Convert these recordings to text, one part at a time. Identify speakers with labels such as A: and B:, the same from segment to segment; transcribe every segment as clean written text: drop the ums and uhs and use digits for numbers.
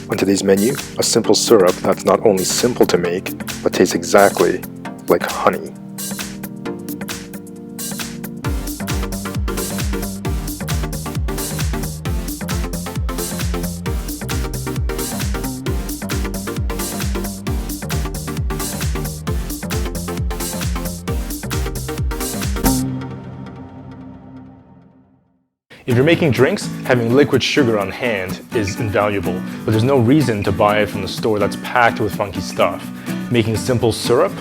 A: On today's menu, a simple syrup that's not only simple to make, but tastes exactly like honey.
B: If you're making drinks, having liquid sugar on hand is invaluable, but there's no reason to buy it from the store that's packed with funky stuff. Making simple syrup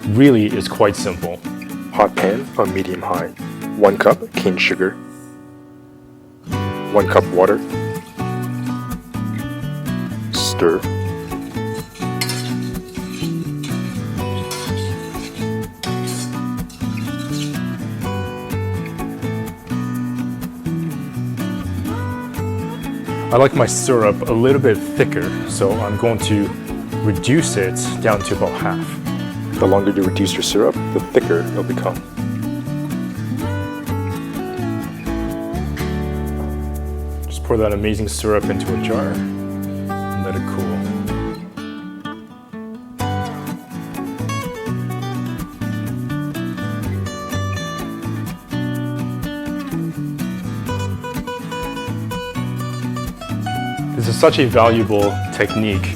B: really is quite simple.
A: Hot pan on medium-high. 1 cup cane sugar. 1 cup water. Stir.
B: I like my syrup a little bit thicker, so I'm going to reduce it down to about half.
A: The longer you reduce your syrup, the thicker it'll become.
B: Just pour that amazing syrup into a jar and let it cool. This is such a valuable technique,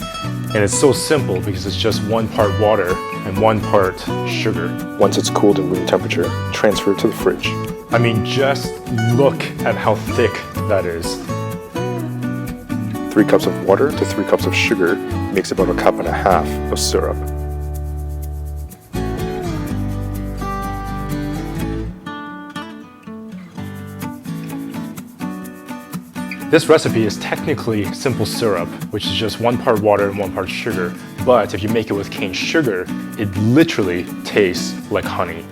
B: and it's so simple because it's just 1 part water and 1 part sugar.
A: Once it's cooled to room temperature, transfer it to the fridge.
B: I mean, just look at how thick that is.
A: 3 cups of water to 3 cups of sugar makes about 1.5 cups of syrup.
B: This recipe is technically simple syrup, which is just 1 part water and 1 part sugar, but if you make it with cane sugar, it literally tastes like honey.